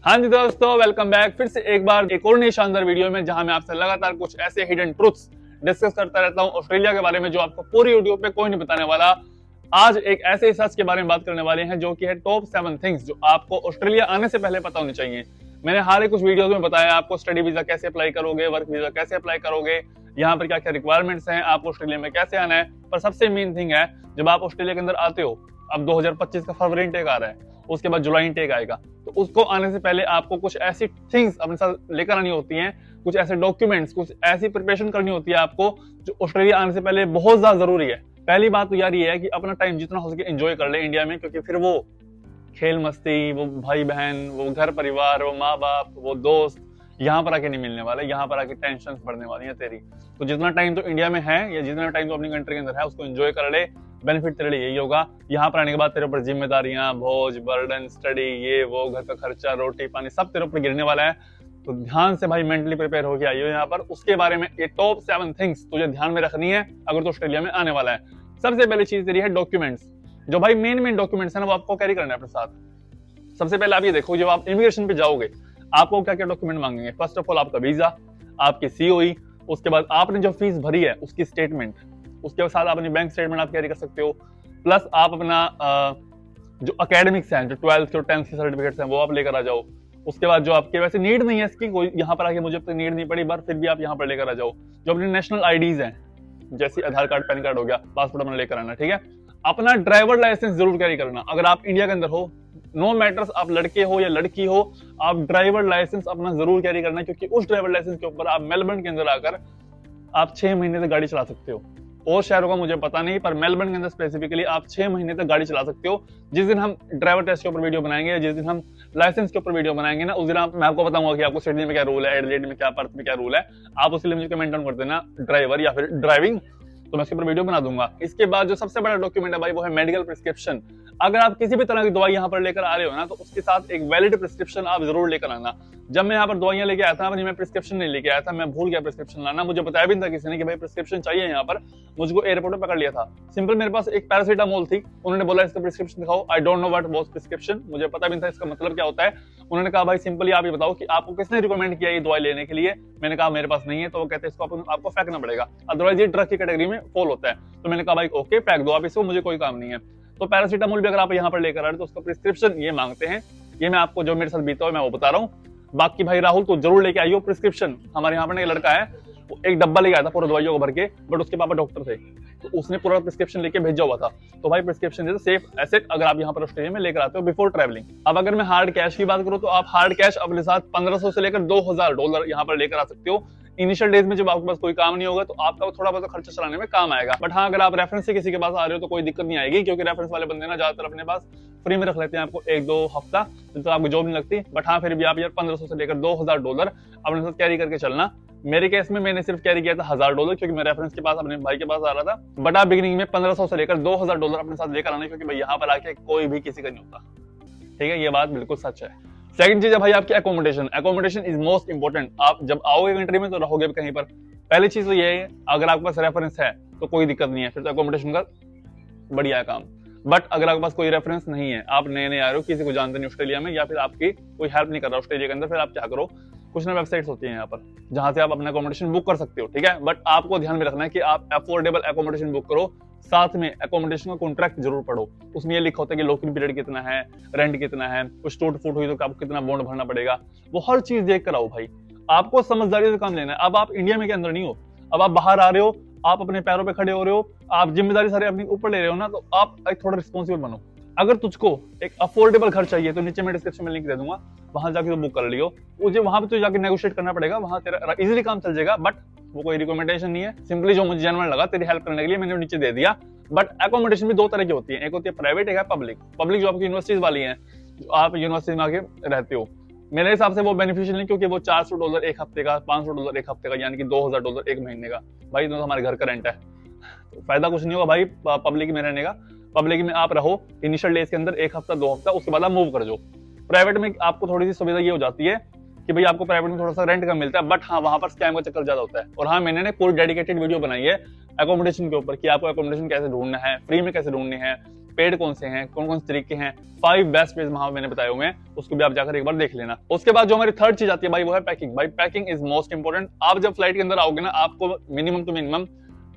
हाँ जी दोस्तों, welcome back फिर से एक बार एक और नई शानदार वीडियो में, जहां मैं आपसे लगातार कुछ ऐसे हिडन ट्रुथ्स डिस्कस करता रहता हूं ऑस्ट्रेलिया के बारे में, जो आपको पूरी यूट्यूब पे कोई नहीं बताने वाला। आज एक ऐसे ही सच के बारे में बात करने वाले हैं, जो कि है टॉप 7 थिंग्स जो आपको ऑस्ट्रेलिया आने से पहले पता होनी चाहिए। मैंने हाल ही कुछ वीडियोस में बताया आपको स्टडी वीजा कैसे अप्लाई करोगे, वर्क वीजा कैसे अप्लाई करोगे, यहाँ पर क्या क्या रिक्वायरमेंट्स हैं, आपको ऑस्ट्रेलिया में कैसे आना है। पर सबसे मेन थिंग है, जब आप ऑस्ट्रेलिया के अंदर आते हो, अब 2025 का फरवरी इनटेक आ रहा है, उसके बाद जुलाई इनटेक आएगा, तो उसको आने से पहले आपको कुछ ऐसी थिंग्स अपने साथ लेकर आनी होती हैं, कुछ ऐसे डॉक्यूमेंट्स, कुछ ऐसी प्रिपरेशन करनी होती है आपको, जो ऑस्ट्रेलिया आने से पहले बहुत ज्यादा जरूरी है। पहली बात तो यार ये है कि अपना टाइम जितना हो सके एंजॉय कर ले इंडिया में, क्योंकि फिर वो खेल मस्ती, वो भाई बहन, वो घर परिवार, वो माँ बाप, वो दोस्त यहाँ पर आके नहीं मिलने वाले। यहाँ पर आके टेंशन बढ़ने वाली है तेरी। तो जितना टाइम तो इंडिया में है या जितना टाइम तो अपनी कंट्री के अंदर है, उसको एंजॉय कर ले। बेनिफिट तेरे लिए यही होगा। यहाँ पर आने के बाद तेरे ऊपर जिम्मेदारियां, बोझ, बर्डन, स्टडी, ये वो, घर का खर्चा, रोटी पानी सब तेरे ऊपर गिरने वाला है। तो ध्यान से भाई मेंटली प्रिपेयर होके आइयो यहाँ पर। उसके बारे में ये टॉप 7 थिंग्स तुझे ध्यान में रखनी है अगर तो ऑस्ट्रेलिया में आने वाला है। सबसे पहली चीज तेरी है डॉक्यूमेंट्स। जो भाई मेन डॉक्यूमेंट्स है ना, वो आपको कैरी करना है अपने साथ। सबसे पहले आप ये देखो, जब आप इमिग्रेशन पे जाओगे आपको क्या क्या डॉक्यूमेंट मांगेंगे। फर्स्ट ऑफ ऑल आपका वीजा, आपकी सीओई, उसके बाद आपने जो फीस भरी है उसकी स्टेटमेंट, उसके साथ अपनी बैंक स्टेटमेंट आप कैरी कर सकते हो। प्लस आप अपना जो अकेडमिक्स हैं, जो 12th और 10th के सर्टिफिकेट्स हैं, वो आप लेकर आ जाओ। उसके बाद जो आपके वैसे नीड नहीं है इसकी, कोई यहाँ पर आके मुझे तो नीड नहीं पड़ी, बट फिर भी आप यहाँ पर लेकर आ जाओ। जो अपनी नेशनल आईडीज हैं, जैसे आधार कार्ड, पैन कार्ड हो गया, पासपोर्ट अपना लेकर आना, ठीक है। अपना ड्राइवर लाइसेंस जरूर कैरी करना। अगर आप इंडिया के अंदर हो, नो मैटर्स आप लड़के हो या लड़की हो, आप ड्राइवर लाइसेंस अपना जरूर कैरी करना, क्योंकि उस ड्राइवर लाइसेंस के ऊपर आप मेलबर्न के अंदर आकर आप 6 महीने तक गाड़ी चला सकते हो। और शहरों का मुझे पता नहीं, पर मेलबर्न के अंदर स्पेसिफिकली आप 6 महीने तक गाड़ी चला सकते हो। जिस दिन हम ड्राइवर टेस्ट के ऊपर वीडियो बनाएंगे, जिस दिन हम लाइसेंस के ऊपर वीडियो बनाएंगे ना, उस दिन मैं आपको बताऊंगा कि आपको सिडनी में क्या रूल है, एडिलेड में क्या, पर्थ में क्या रूल है। आप उसके लिए मुझे कमेंट डाउन कर देना, ड्राइवर या फिर ड्राइविंग, तो मैं इसके ऊपर वीडियो बना दूंगा। इसके बाद जो सबसे बड़ा डॉक्यूमेंट है भाई, वो है मेडिकल प्रिस्क्रिप्शन। अगर आप किसी भी तरह की दवाई यहाँ पर लेकर आ रहे हो ना, तो उसके साथ एक वैलिड प्रिस्क्रिप्शन आप जरूर लेकर आना। जब मैं यहाँ पर दवाइयां लेके आया था, मैं प्रिस्क्रिप्शन नहीं लेके आया था, मैं भूल गया प्रिस्क्रिप्शन लाना। मुझे बताया भी नहीं था किसी ने कि भाई प्रिस्क्रिप्शन चाहिए यहाँ पर। मुझको एयरपोर्ट पे पकड़ लिया था। सिंपल मेरे पास एक पैरासीटामोल थी, उन्होंने बोला इसका प्रिस्क्रिप्शन दिखाओ। I don't know what was prescription, मुझे पता भी नहीं था इसका मतलब क्या होता है। उन्होंने कहा भाई सिंपली आप ये बताओ कि आपको किसने रिकमेंड किया ये दवाई लेने के लिए। मैंने कहा मेरे पास नहीं है। तो वो कहते हैं इसको आपको फेंकना पड़ेगा, अदरवाइज ये ड्रग की कैटेगरी में फॉल होता है। तो मैंने कहा भाई ओके फेंक दो आप इसको, मुझे कोई काम नहीं है। तो पैरासीटामोल भी अगर आप यहाँ पर लेकर आ रहे हो तो उसका प्रिस्क्रिप्शन ये मांगते हैं। ये मैं आपको जो मेरे साथ बीता है मैं वो बता रहा हूँ। बाकी भाई राहुल तो जरूर लेके आइयो प्रिस्क्रिप्शन। हमारे यहाँ पर एक लड़का है, वो एक डब्बा लेके आया था पूरा दवाइयों को भर के, बट उसके पापा डॉक्टर थे, तो उसने पूरा प्रिस्क्रिप्शन लेके भेजा हुआ था। तो भाई प्रिस्क्रिप्शन इज सेफ एसेट अगर आप यहाँ पर ऑस्ट्रेलिया में लेकर आते हो बिफोर ट्रैवलिंग। अब अगर मैं हार्ड कैश की बात करूँ, तो आप हार्ड कैश अपने साथ $1500 से लेकर $2000 यहाँ पर लेकर आ सकते हो। इनिशियल डेज में जब आपके पास कोई काम नहीं होगा, तो आपका थोड़ा बहुत खर्चा चलाने में काम आएगा। बट हाँ, अगर आप रेफरेंस से किसी के पास आ रहे हो तो कोई दिक्कत नहीं आएगी, क्योंकि रेफरेंस वाले बंदे ना ज्यादातर अपने पास फ्री में रख लेते हैं आपको 1-2 हफ्ता, तो आपको जॉब नहीं लगती। बट हाँ, फिर भी आप यार $1500 से लेकर $2000 अपने साथ कैरी करके चलना। मेरे केस में मैंने सिर्फ कैरी किया था $1000, क्योंकि मैं रेफरेंस के पास अपने भाई के पास आ रहा था। बट आप बिगिनिंग में $1500 से लेकर $2000 अपने साथ लेकर आना, क्योंकि भाई यहाँ पर आके कोई भी किसी का नहीं होता। ठीक है, ये बात बिल्कुल सच है। सेकंड चीज है भाई आपकी accommodation. Accommodation is most important. आप जब आओगे कंट्री में तो रहोगे भी कहीं पर। पहली चीज तो ये है, अगर आपके पास रेफरेंस है तो कोई दिक्कत नहीं है, फिर तो एकोमोडेशन का बढ़िया है काम। बट अगर आपके पास कोई रेफरेंस नहीं है, आप नए नए आ रहे हो, किसी को जानते नहीं ऑस्ट्रेलिया में, या फिर आपकी कोई हेल्प नहीं कर रहा ऑस्ट्रेलिया के अंदर, फिर आप क्या करो, कुछ ना वेबसाइट्स होती है यहाँ पर जहां से आप अपना एकोमोडेशन बुक कर सकते हो। ठीक है, बट आपको ध्यान में रखना है कि आप अफोर्डेबल एकोमोडेशन बुक करो। साथ में एकोमोडेशन का कॉन्ट्रैक्ट जरूर पढ़ो। उसमें ये लिखा होता है कि लॉकिंग पीरियड कितना है, रेंट कितना है, कुछ टूट फूट हुई तो आपको कितना बॉन्ड भरना पड़ेगा, वो हर चीज देख कर आओ भाई। आपको समझदारी से काम लेना है। अब आप इंडिया में के अंदर नहीं हो, अब आप बाहर आ रहे हो, आप अपने पैरों पे खड़े हो रहे हो, आप जिम्मेदारी सारे अपनी ऊपर ले रहे हो ना, तो आप एक थोड़ा रिस्पॉन्सिबल बनो। अगर तुझको एक अफोर्डेबल घर चाहिए तो नीचे मैं डिस्क्रिप्शन में लिंक दे दूंगा, वहां जाके तो बुक कर लियो। मुझे वहां पे तो जाके नेगोशिएट करना पड़ेगा, वहां तेरा इजीली काम चल जाएगा। बट वो कोई रिकमेंडेशन नहीं है, सिंपली जो मुझे जेन्युइन लगा तेरी हेल्प करने के लिए मैंने नीचे दे दिया। बट एकोमोडेशन भी 2 तरह की होती है, एक होती है प्राइवेट, एक है पब्लिक। पब्लिक जो आपकी यूनिवर्सिटीज वाली है, जो आप यूनिवर्सिटी में आके रहते हो, मेरे हिसाब से वो बेनिफिशियल नहीं, क्योंकि वो $400 एक हफ्ते का, $500 एक हफ्ते का, यानी कि $2000 एक महीने का। भाई तो हमारे घर का रेंट है, तो फायदा कुछ नहीं होगा भाई पब्लिक में रहने का। पब्लिक में आप रहो इनिशियल डेज के अंदर 1 हफ्ता 2 हफ्ता, उसके बाद आप मूव कर जाओ। प्राइवेट में आपको थोड़ी सी सुविधा ये हो जाती है कि भाई आपको प्राइवेट में थोड़ा सा रेंट कम मिलता है, बट हाँ वहां पर स्कैम का चक्कर ज्यादा होता है। और हाँ, मैंने पूरी डेडिकेटेड वीडियो बनाई है एकोमोडेशन के ऊपर कि आपको एकोमोडेशन कैसे ढूंढना है, फ्री में कैसे ढूंढनी है, पेड कौन से हैं, कौन कौन से तरीके हैं, 5 बेस्ट वेज वहां मैंने बताए हुए हैं, उसको भी आप जाकर एक बार देख लेना। उसके बाद जो हमारी थर्ड चीज आती है भाई वो है पैकिंग। भाई पैकिंग इज मोस्ट इंपॉर्टेंट। आप जब फ्लाइट के अंदर आओगे ना, आपको मिनिमम टू मिनिमम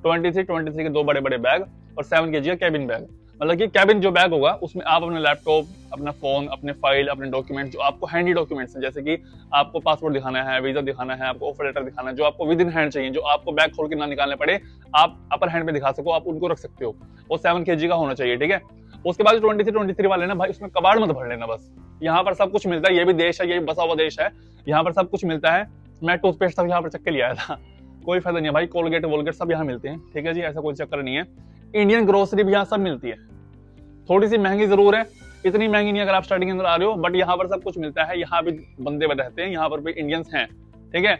23 के 2 बड़े बड़े बैग और 7 kg का कैबिन बैग, मतलब कि कैबिन जो बैग होगा उसमें आप अपना लैपटॉप, अपना फोन, अपने फाइल, अपने डॉक्यूमेंट जो आपको हैंडी डॉक्यूमेंट्स हैं, जैसे कि आपको पासपोर्ट दिखाना है, वीजा दिखाना है, आपको ऑफर लेटर दिखाना है, जो आपको विद इन हैंड चाहिए, जो आपको बैग खोल के ना निकालने पड़े, आप अपर हैंड में दिखा सको, आप उनको रख सकते हो, वो 7 kg का होना चाहिए, ठीक है। उसके बाद 23 वाले ना भाई, उसमें कबाड़ मत भर लेना बस। यहाँ पर सब कुछ मिलता है, ये भी देश है, ये भी बसा हुआ देश है, यहाँ पर सब कुछ मिलता है। मैं टूथपेस्ट तक यहाँ पर चक्कर के लिया था, कोई फायदा नहीं है भाई, कोलगेट वोलगेट सब यहाँ मिलते हैं, ठीक है जी, ऐसा कोई चक्कर नहीं है। इंडियन ग्रोसरी भी यहाँ सब मिलती है, थोड़ी सी महंगी जरूर है, इतनी महंगी नहीं अगर आप स्टार्टिंग के अंदर आ रहे हो, बट यहाँ पर सब कुछ मिलता है। यहाँ भी बंदे रहते हैं, यहाँ पर भी इंडियंस हैं, ठीक है।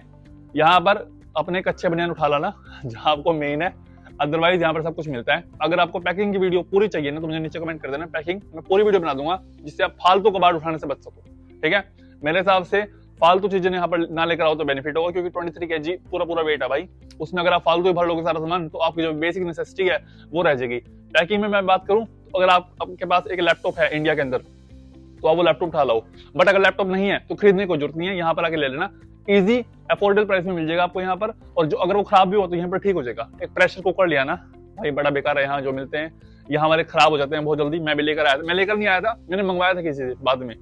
यहाँ पर अपने कच्चे बनियान उठा लाना जहाँ आपको मेन है, अदरवाइज यहाँ पर सब कुछ मिलता है। अगर आपको पैकिंग की वीडियो पूरी चाहिए ना तो मुझे नीचे कमेंट कर देना, पैकिंग मैं पूरी वीडियो बना दूंगा जिससे आप फालतू कबाड़ उठाने से बच सको, ठीक है। मेरे हिसाब से फालतू चीजें यहाँ पर ना लेकर आओ तो बेनिफिट होगा, क्योंकि 23 kg पूरा वेट है भाई, उसमें अगर आप फालतू भर लोगे सारा सामान तो आपकी जो बेसिक नेसेसिटी है वो रह जाएगी। पैकिंग में मैं बात करूं तो अगर आपके पास एक लैपटॉप है इंडिया के अंदर तो आप वो लैपटॉप उठा लाओ, बट अगर लैपटॉप नहीं है तो खरीदने की जरूरत नहीं है, यहाँ पर आके ले लेना, इजी अफोर्डेबल प्राइस में मिल जाएगा आपको यहाँ पर। और जो अगर वो खराब भी हो तो यहाँ पर ठीक हो जाएगा। एक प्रेशर कुकर लिया ना भाई, बड़ा बेकार है यहाँ जो मिलते हैं, यहाँ हमारे खराब हो जाते हैं बहुत जल्दी। मैं भी लेकर आया था, मैं लेकर नहीं आया था, मैंने मंगवाया था किसी से बाद में।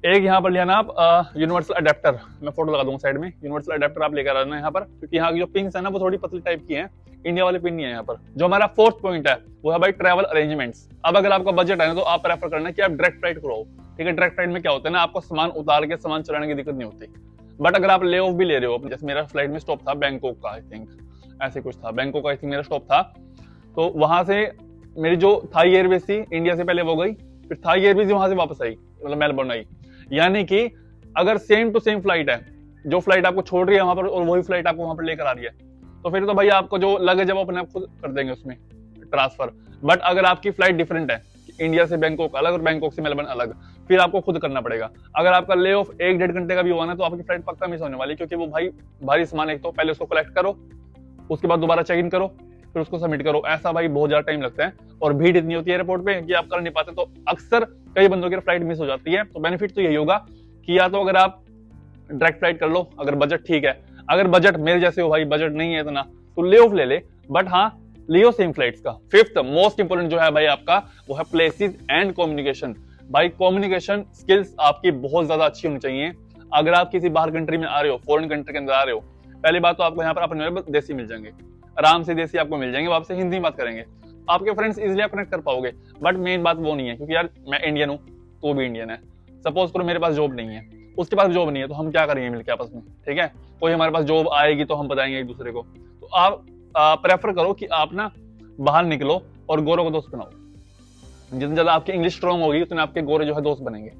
एक यहाँ पर लिया ना आप यूनिवर्सल अडेप्टर, मैं फोटो लगा दूंगा साइड में, यूनिवर्सल अडेप्टर आप लेकर आना यहाँ पर, क्योंकि यहाँ की जो पिंस है ना वो थोड़ी पतली टाइप की है, इंडिया वाले पिन नहीं है यहाँ पर। जो हमारा फोर्थ पॉइंट है वो है भाई ट्रैवल अरेंजमेंट्स। अब अगर आपका बजट है ना तो आप प्रेफर करना कि आप डायरेक्ट फ्लाइट करो, ठीक है। डायरेक्ट फ्लाइट में क्या होता है ना, आपको सामान उतार के सामान चलाने की दिक्कत नहीं होती। बट अगर आप ले ऑफ भी ले रहे हो, जैसे मेरा फ्लाइट में स्टॉप था बैंकॉक का, आई थिंक ऐसे कुछ था, बैंकॉक का आई थिंक मेरा स्टॉप था, तो वहां से मेरी जो थाई एयरवेज थी इंडिया से पहले वो गई, फिर थाई एयरवेज वहां से वापस आई, मतलब मेलबर्न आई। यानी कि अगर सेम टू सेम फ्लाइट है, जो फ्लाइट आपको छोड़ रही है वहां पर और वही फ्लाइट आपको वहां पर लेकर आ रही है, तो फिर तो भाई आपको जो लगेज है वो अपने आप खुद कर देंगे उसमें ट्रांसफर। बट अगर आपकी फ्लाइट डिफरेंट है, इंडिया से बैंकॉक अलग और बैंकॉक से मेलबर्न अलग, फिर आपको खुद करना पड़ेगा। अगर आपका ले ऑफ 1-1.5 घंटे का भी हुआ ना तो आपकी फ्लाइट पक्का मिस होने वाली, क्योंकि वो भाई भारी सामान, एक तो पहले उसको कलेक्ट करो, उसके बाद दोबारा चेक इन करो, फिर उसको सबमिट करो, ऐसा भाई बहुत ज्यादा टाइम लगता है और भीड़ इतनी होती है एयरपोर्ट पे कि आप कर नहीं पाते, तो अक्सर कई बंदों की फ्लाइट मिस हो जाती है। तो बेनिफिट तो यही होगा कि या तो अगर आप डायरेक्ट फ्लाइट कर लो अगर बजट ठीक है, अगर बजट मेरे जैसे हो भाई बजट नहीं है इतना तो ले ऑफ ले ले, बट हाँ लियो सेम फ्लाइट्स का। फिफ्थ मोस्ट इंपोर्टेंट जो है भाई आपका वो है प्लेसेस एंड कम्युनिकेशन। भाई कम्युनिकेशन स्किल्स आपकी बहुत ज्यादा अच्छी होनी चाहिए। अगर आप किसी बाहर कंट्री में आ रहे हो, फॉरेन कंट्री के अंदर आ रहे हो, पहली बात तो आपको यहाँ पर अपने देसी मिल जाएंगे, आराम से देसी आपको मिल जाएंगे, वो आपसे हिंदी में बात करेंगे, आपके फ्रेंड्स इजिली आप कनेक्ट कर पाओगे। बट मेन बात वो नहीं है, क्योंकि यार मैं इंडियन हूँ तो भी इंडियन है, सपोज करो मेरे पास जॉब नहीं है, उसके पास जॉब नहीं है, तो हम क्या करेंगे मिलकर आपस में, ठीक है। कोई हमारे पास जॉब आएगी तो हम बताएंगे एक दूसरे को। तो आप प्रेफर करो कि आप ना बाहर निकलो और गोरों को दोस्त बनाओ। जितनी ज्यादा आपकी इंग्लिश स्ट्रॉन्ग होगी उतने आपके गोरे जो है दोस्त बनेंगे,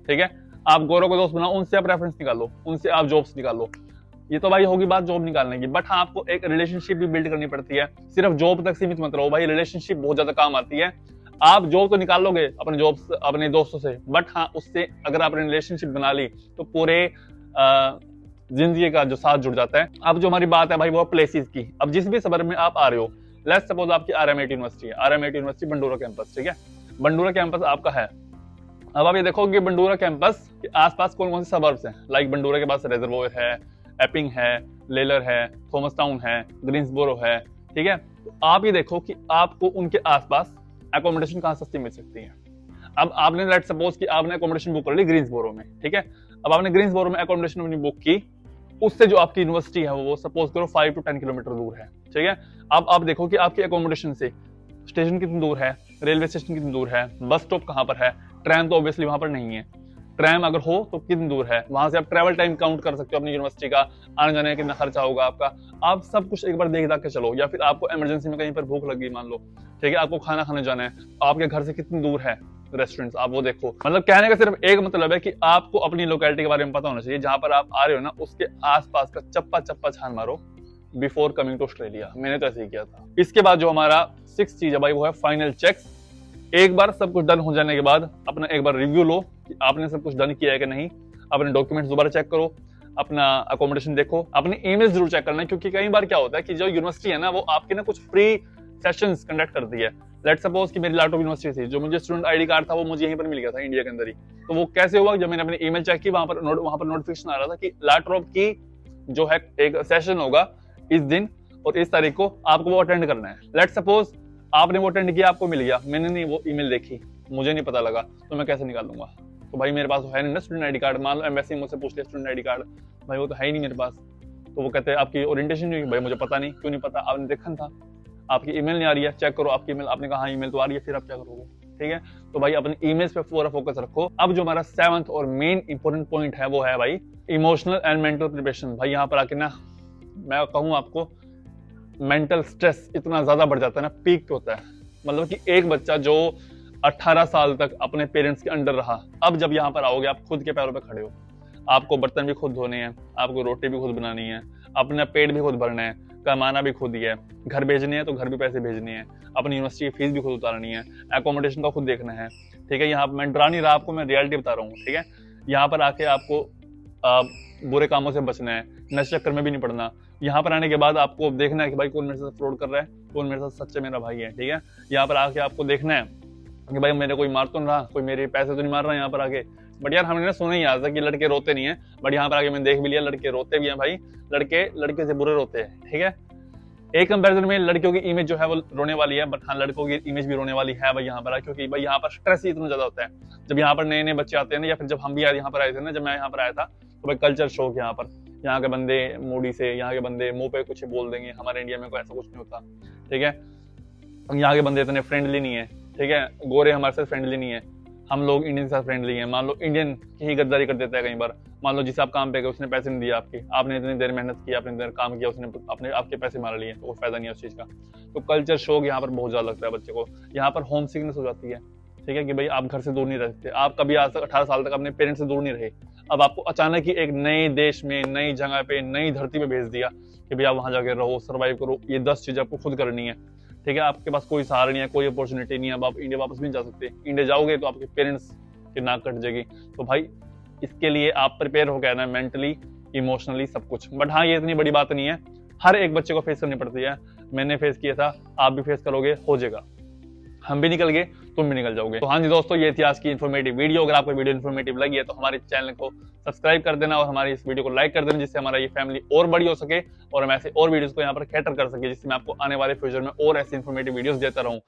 ठीक है। आप गोरों को दोस्त बनाओ, उनसे आप रेफरेंस निकालो, उनसे आप जॉब्स निकालो। ये तो भाई होगी बात जॉब निकालने की, बट हाँ आपको एक रिलेशनशिप भी बिल्ड करनी पड़ती है। सिर्फ जॉब तक सीमित मत रहो भाई, रिलेशनशिप बहुत ज्यादा काम आती है। आप जॉब तो निकाल लोगे अपने जॉब अपने दोस्तों से, बट हाँ उससे अगर आपने रिलेशनशिप बना ली तो पूरे जिंदगी का जो साथ जुड़ जाता है। अब जो हमारी बात है भाई वो प्लेसेस की। अब जिस भी शहर में आप आ रहे हो, लेट्स सपोज आपकी RM8 यूनिवर्सिटी है, RM8 यूनिवर्सिटी बंडूरा कैंपस, ठीक है, बंडूरा कैंपस आपका है। अब आप ये देखोगे बंडूरा कैंपस के आसपास कौन कौन से सबर्ब्स हैं, लाइक बंडूरा के पास रेजरवोयर है, एपिंग है, लेलर है, थॉमस टाउन है, ग्रीन्सबोरो है, ठीक है। तो आप ये देखो कि आपको उनके आसपास एकोमोडेशन कहाँ सस्ती मिल सकती है। अब आपने लेट्स सपोज कि आपने एकोमोडेशन बुक कर ली ग्रीन्सबोरो में, ठीक है। अब आपने ग्रीन्सबोरो में एकोमोडेशन अपनी बुक की, उससे जो आपकी यूनिवर्सिटी है वो सपोज करो 5 to 10 किलोमीटर दूर है, ठीक है। अब आप देखो कि आपकी एकोमोडेशन से स्टेशन कितनी दूर है, रेलवे स्टेशन कितनी दूर है, बस स्टॉप कहाँ पर है, ट्रैम तो ऑब्वियसली वहां पर नहीं है, ट्रैम अगर हो तो कितनी दूर है, वहां से आप ट्रैवल टाइम काउंट कर सकते हो अपनी यूनिवर्सिटी का, आने जाने का कितना खर्चा होगा आपका, आप सब कुछ एक बार देख के चलो। या फिर आपको इमरजेंसी में कहीं पर भूख लगी मान लो, ठीक है, आपको खाना खाने जाना है, आपके घर से कितनी दूर है रेस्टोरेंट्स, आप वो देखो। मतलब कहने का सिर्फ एक मतलब है कि आपको अपनी लोकेलिटी के बारे में पता होना चाहिए, जहां पर आप आ रहे हो ना उसके आसपास का चप्पा चप्पा छान मारो बिफोर कमिंग टू ऑस्ट्रेलिया। मैंने तो ऐसे ही किया था। इसके बाद जो हमारा 6th चीज है भाई वो है फाइनल चेक्स। एक बार सब कुछ डन हो जाने के बाद अपना एक बार रिव्यू लो कि आपने सब कुछ डन किया है कि नहीं, अपने डॉक्यूमेंट्स दोबारा चेक करो, अपना अकोमोडेशन देखो, अपनी ईमेल जरूर चेक करना, क्योंकि कई बार क्या होता है कि जो यूनिवर्सिटी है ना वो आपके ना कुछ फ्री सेशंस कंडक्ट करती है, लेट्स सपोज कि मेरी लैपटॉप यूनिवर्सिटी थी, जो मुझे स्टूडेंट आईडी कार्ड था वो मुझे यहीं पर मिल गया था इंडिया के अंदर ही। तो वो कैसे हुआ, जब मैंने अपनी ईमेल चेक की वहां पर नोटिफिकेशन आ रहा था कि लैपटॉप की जो है एक सेशन होगा इस दिन और इस तारीख को, आपको वो अटेंड करना है। लेट्स सपोज आपने वो अटेंड किया, आपको मिल गया, मैंने नहीं वो ईमेल देखी, मुझे नहीं पता लगा, तो मैं कैसे निकालूंगा? तो भाई मेरे पास है नहीं ना स्टूडेंट आईडी कार्ड। मान लो एम्बेसी मुझसे पूछ लिया स्टूडेंट आईडी कार्ड, भाई वो तो है ही नहीं मेरे पास। तो वो कहते हैं आपकी ओरिएंटेशन नहीं हुई, भाई मुझे पता नहीं, क्यों नहीं पता, आपने देखा था, आपकी ईमेल नहीं आ रही है, चेक करो आपकी ईमेल। आपने कहा हाँ ईमेल तो आ रही है, फिर आप क्या करोगे? ठीक है, तो भाई अपने ईमेल्स पे पूरा फोकस रखो। अब जो हमारा 7th और मेन इंपॉर्टेंट पॉइंट है वो है भाई इमोशनल एंड मेंटल प्रिपरेशन। भाई यहाँ पर आके ना मैं कहूँ आपको, मेंटल स्ट्रेस इतना ज्यादा बढ़ जाता है ना, पीक पे होता है। मतलब कि एक बच्चा जो 18 साल तक अपने पेरेंट्स के अंडर रहा, अब जब यहाँ पर आओगे आप खुद के पैरों पे खड़े हो, आपको बर्तन भी खुद धोने हैं, आपको रोटी भी खुद बनानी है, अपना पेट भी खुद भरना है, कमाना भी खुद ही है, घर भेजने हैं तो घर भी पैसे भेजने हैं, अपनी यूनिवर्सिटी की फीस भी खुद उतारनी है, एकोमोडेशन का खुद देखना है। ठीक है, यहाँ मैं डरा नहीं रहा आपको, मैं रियलिटी बता रहा हूँ। ठीक है, यहाँ पर आके आपको बुरे कामों से बचना है, नशे चक्कर में भी नहीं पड़ना। यहाँ पर आने के बाद आपको देखना है कि भाई कौन मेरे साथ फ्रॉड कर रहा है, कौन मेरे साथ सच्चे मेरा भाई है। ठीक है, यहाँ पर आके आपको देखना है कि भाई मेरे कोई मार तो नहीं रहा, कोई मेरे पैसे तो नहीं मार रहा यहाँ पर आके। बट यार हमने सुना ही आज तक कि लड़के रोते नहीं है, बट यहाँ पर आके मैंने देख भी लिया लड़के रोते भी हैं भाई, लड़के लड़के से बुरे रोते हैं। ठीक है, एक कंपैरिजन में लड़कियों की इमेज जो है वो रोने वाली है, बट हाँ लड़कों की इमेज भी रोने वाली है भाई यहाँ पर, क्योंकि भाई यहाँ पर स्ट्रेस ही इतना ज्यादा होता है। जब यहाँ पर नए नए बच्चे आते हैं ना, या फिर जब हम भी यहाँ पर आए थे ना, जब मैं यहाँ पर आया था, तो भाई कल्चर शॉक यहाँ पर। यहाँ के बंदे मूडी से, यहाँ के बंदे मुंह पे कुछ बोल देंगे, हमारे इंडिया में कोई ऐसा कुछ नहीं होता। ठीक है, यहाँ के बंदे इतने फ्रेंडली नहीं है। ठीक है, गोरे हमारे साथ फ्रेंडली नहीं है, हम लोग इंडियन के साथ फ्रेंडली हैं। मान लो इंडियन की ही गद्दारी कर देता है कई बार। मान लो जिसे आप काम पे गए उसने पैसे नहीं दिया आपने इतनी देर मेहनत की, आपने देर काम किया, उसने अपने आपके पैसे मार लिए, तो कोई फायदा नहीं है उस चीज का। तो कल्चर शॉक यहाँ पर बहुत ज्यादा लगता है बच्चे को। यहाँ पर होम सिकनेस हो जाती है। ठीक है, कि भाई आप घर से दूर नहीं रहते, आप कभी आज तक 18 साल तक अपने पेरेंट्स से दूर नहीं रहे, अब आपको अचानक ही एक नए देश में, नई जगह पे, नई धरती पे भेज दिया कि भाई आप वहां जाके रहो, सर्वाइव करो, ये 10 चीजें आपको खुद करनी है। ठीक है, आपके पास कोई सहारा नहीं है, कोई अपॉर्चुनिटी नहीं है, अब आप इंडिया वापस भी नहीं जा सकते। इंडिया जाओगे तो आपके पेरेंट्स की नाक कट जाएगी। तो भाई इसके लिए आप प्रिपेयर हो गए ना, मेंटली, इमोशनली, सब कुछ। बट हाँ, ये इतनी बड़ी बात नहीं है, हर एक बच्चे को फेस करनी पड़ती है। मैंने फेस किया था, आप भी फेस करोगे, हो जाएगा। हम भी निकल गए, तुम भी निकल जाओगे। तो हाँ जी दोस्तों, ये थी आज की इन्फॉर्मेटिव वीडियो। अगर आपको वीडियो इन्फॉर्मेटिव लगी है तो हमारे चैनल को सब्सक्राइब कर देना और हमारी इस वीडियो को लाइक कर देना, जिससे हमारा ये फैमिली और बड़ी हो सके और हम ऐसे और वीडियोस को यहाँ पर कैटर कर सके, जिससे मैं आपको आने वाले फ्यूचर में और ऐसी इन्फॉर्मेटिव वीडियोस देता रहूं।